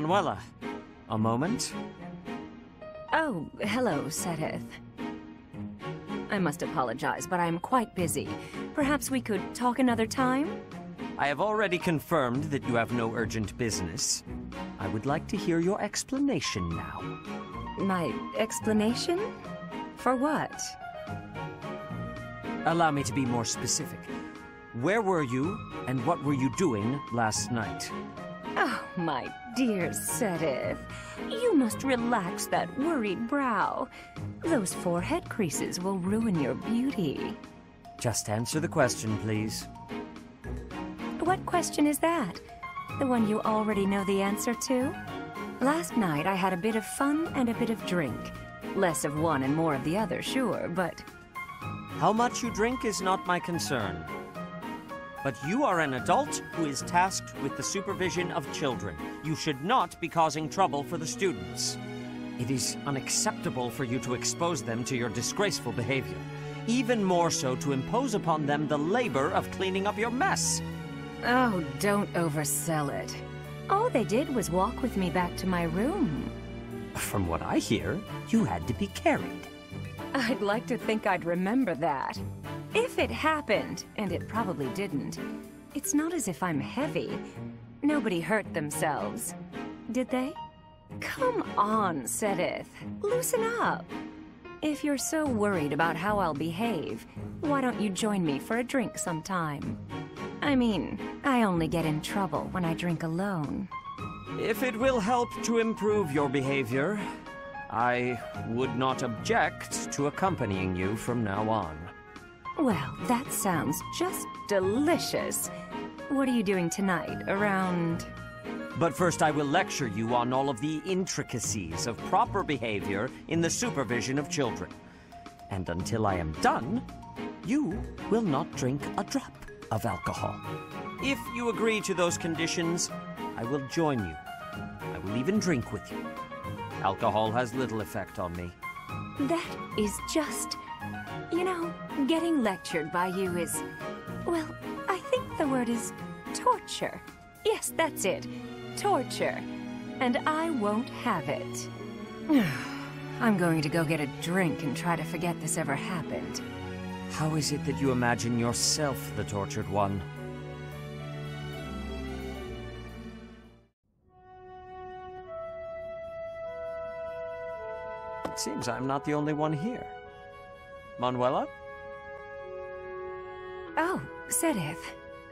Manuela, a moment? Oh, hello, Seteth. I must apologize, but I'm quite busy. Perhaps we could talk another time? I have already confirmed that you have no urgent business. I would like to hear your explanation now. My explanation? For what? Allow me to be more specific. Where were you, and what were you doing last night? Oh, my dear Seteth. You must relax that worried brow. Those forehead creases will ruin your beauty. Just answer the question, please. What question is that? The one you already know the answer to? Last night I had a bit of fun and a bit of drink. Less of one and more of the other, sure, but... How much you drink is not my concern. But you are an adult who is tasked with the supervision of children. You should not be causing trouble for the students. It is unacceptable for you to expose them to your disgraceful behavior. Even more so to impose upon them the labor of cleaning up your mess. Oh, don't oversell it. All they did was walk with me back to my room. From what I hear, you had to be carried. I'd like to think I'd remember that. If it happened, and it probably didn't, it's not as if I'm heavy. Nobody hurt themselves. Did they? Come on, Seteth. Loosen up. If you're so worried about how I'll behave, why don't you join me for a drink sometime? I mean, I only get in trouble when I drink alone. If it will help to improve your behavior, I would not object to accompanying you from now on. Well, that sounds just delicious. What are you doing tonight, around... But first I will lecture you on all of the intricacies of proper behavior in the supervision of children. And until I am done, you will not drink a drop of alcohol. If you agree to those conditions, I will join you. I will even drink with you. Alcohol has little effect on me. That is just... You know, getting lectured by you is... Well, I think the word is torture. Yes, that's it. Torture. And I won't have it. I'm going to go get a drink and try to forget this ever happened. How is it that you imagine yourself the tortured one? It seems I'm not the only one here. Manuela? Oh, Seteth.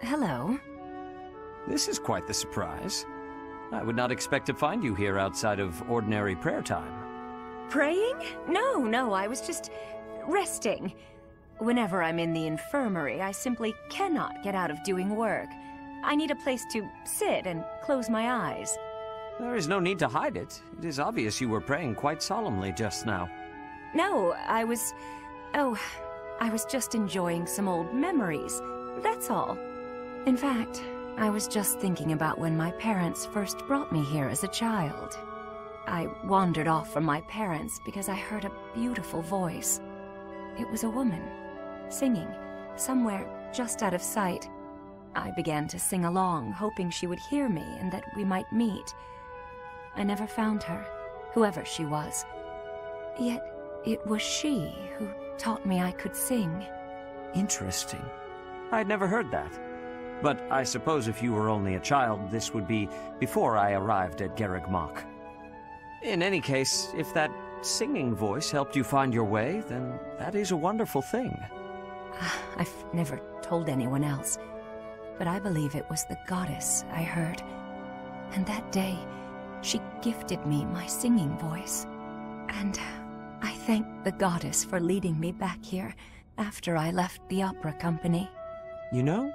Hello. This is quite the surprise. I would not expect to find you here outside of ordinary prayer time. Praying? No, I was just resting. Whenever I'm in the infirmary, I simply cannot get out of doing work. I need a place to sit and close my eyes. There is no need to hide it. It is obvious you were praying quite solemnly just now. No, I was just enjoying some old memories. That's all. In fact, I was just thinking about when my parents first brought me here as a child. I wandered off from my parents because I heard a beautiful voice. It was a woman, singing, somewhere just out of sight. I began to sing along, hoping she would hear me and that we might meet. I never found her, whoever she was. Yet, it was she who taught me I could sing. Interesting. I'd never heard that. But I suppose if you were only a child, this would be before I arrived at Garreg-Mach. In any case, if that singing voice helped you find your way, then that is a wonderful thing. I've never told anyone else, but I believe it was the goddess I heard. And that day, she gifted me my singing voice. And I thank the goddess for leading me back here after I left the opera company. You know,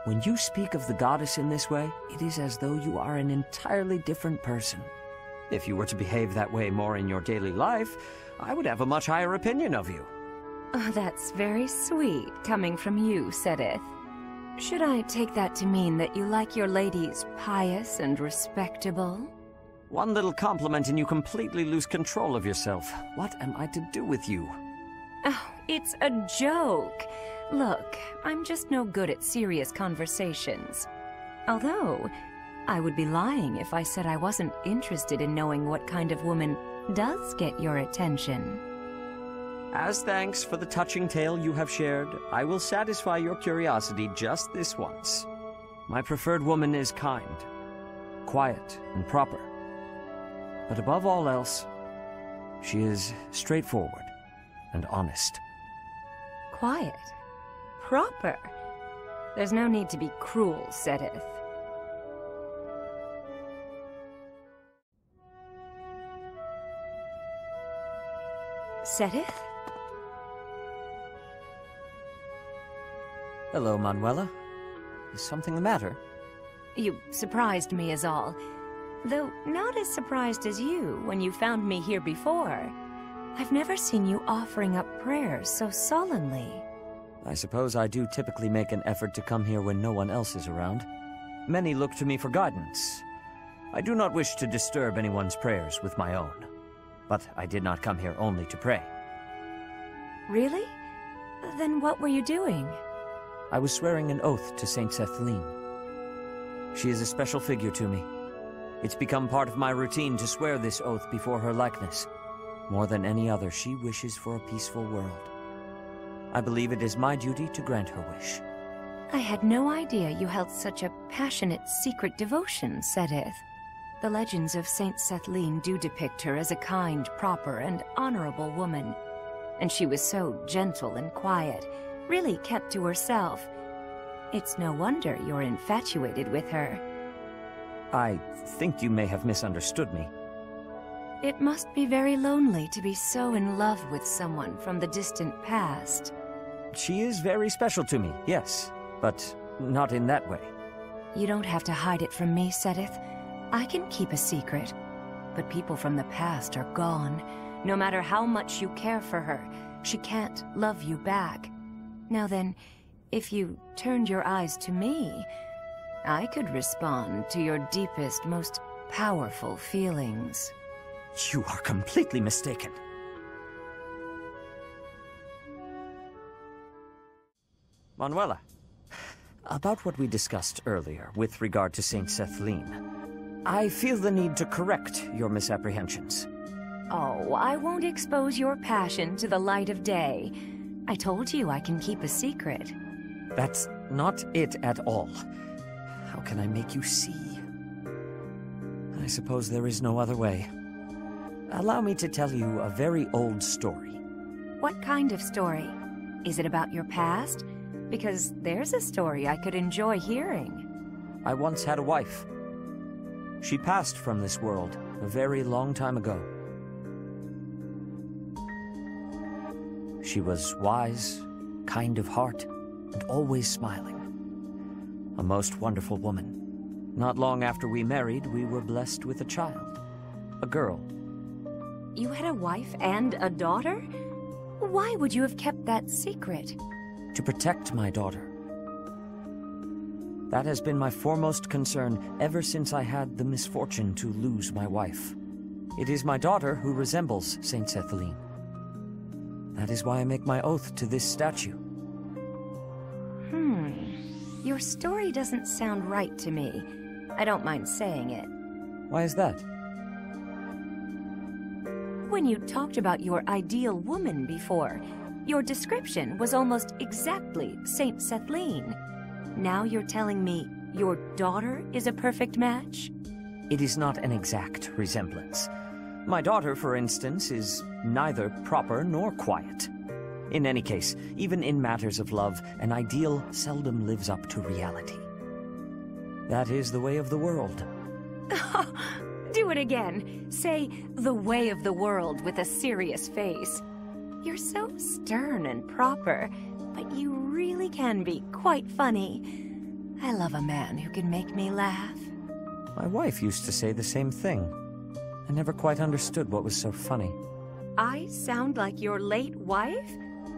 when you speak of the goddess in this way, it is as though you are an entirely different person. If you were to behave that way more in your daily life, I would have a much higher opinion of you. Oh, that's very sweet, coming from you, Seteth. Should I take that to mean that you like your ladies pious and respectable? One little compliment and you completely lose control of yourself. What am I to do with you? Oh, it's a joke. Look, I'm just no good at serious conversations. Although, I would be lying if I said I wasn't interested in knowing what kind of woman does get your attention. As thanks for the touching tale you have shared, I will satisfy your curiosity just this once. My preferred woman is kind, quiet, and proper. But above all else, she is straightforward and honest. Quiet? Proper? There's no need to be cruel, Seteth. Seteth? Hello, Manuela. Is something the matter? You surprised me is all. Though not as surprised as you when you found me here before. I've never seen you offering up prayers so solemnly. I suppose I do typically make an effort to come here when no one else is around. Many look to me for guidance. I do not wish to disturb anyone's prayers with my own. But I did not come here only to pray. Really? Then what were you doing? I was swearing an oath to Saint Seteth. She is a special figure to me. It's become part of my routine to swear this oath before her likeness. More than any other, she wishes for a peaceful world. I believe it is my duty to grant her wish. I had no idea you held such a passionate secret devotion, Seteth. The legends of Saint Seteth do depict her as a kind, proper, and honorable woman. And she was so gentle and quiet, really kept to herself. It's no wonder you're infatuated with her. I think you may have misunderstood me. It must be very lonely to be so in love with someone from the distant past. She is very special to me, yes, but not in that way. You don't have to hide it from me, Seteth. I can keep a secret. But people from the past are gone. No matter how much you care for her, she can't love you back. Now then, if you turned your eyes to me, I could respond to your deepest, most powerful feelings. You are completely mistaken. Manuela, about what we discussed earlier with regard to Saint Seteth, I feel the need to correct your misapprehensions. Oh, I won't expose your passion to the light of day. I told you I can keep a secret. That's not it at all. How can I make you see? I suppose there is no other way. Allow me to tell you a very old story. What kind of story? Is it about your past? Because there's a story I could enjoy hearing. I once had a wife. She passed from this world a very long time ago. She was wise, kind of heart, and always smiling. A most wonderful woman. Not long after we married, we were blessed with a child. A girl. You had a wife and a daughter? Why would you have kept that secret? To protect my daughter. That has been my foremost concern ever since I had the misfortune to lose my wife. It is my daughter who resembles Saint Seteth. That is why I make my oath to this statue. Your story doesn't sound right to me. I don't mind saying it. Why is that? When you talked about your ideal woman before, your description was almost exactly Saint Seteth. Now you're telling me your daughter is a perfect match? It is not an exact resemblance. My daughter, for instance, is neither proper nor quiet. In any case, even in matters of love, an ideal seldom lives up to reality. That is the way of the world. Do it again. Say, the way of the world with a serious face. You're so stern and proper, but you really can be quite funny. I love a man who can make me laugh. My wife used to say the same thing. I never quite understood what was so funny. I sound like your late wife?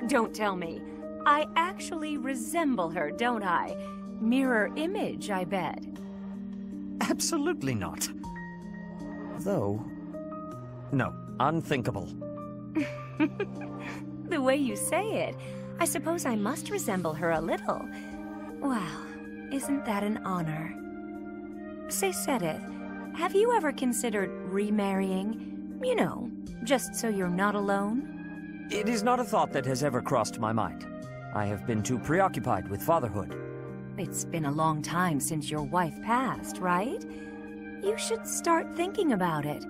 Don't tell me. I actually resemble her, don't I? Mirror image, I bet. Absolutely not. Though... no, unthinkable. The way you say it, I suppose I must resemble her a little. Well, isn't that an honor? Say, Seteth, have you ever considered remarrying? You know, just so you're not alone? It is not a thought that has ever crossed my mind. I have been too preoccupied with fatherhood. It's been a long time since your wife passed, right? You should start thinking about it.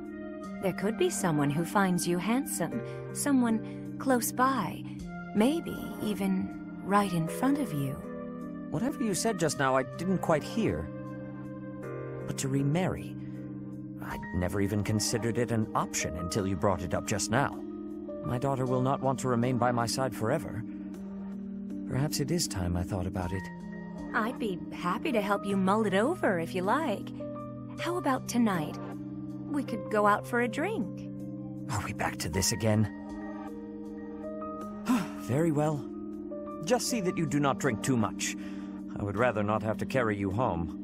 There could be someone who finds you handsome, someone close by, maybe even right in front of you. Whatever you said just now, I didn't quite hear. But to remarry, I'd never even considered it an option until you brought it up just now. My daughter will not want to remain by my side forever. Perhaps it is time I thought about it. I'd be happy to help you mull it over if you like. How about tonight? We could go out for a drink. Are we back to this again? Very well. Just see that you do not drink too much. I would rather not have to carry you home.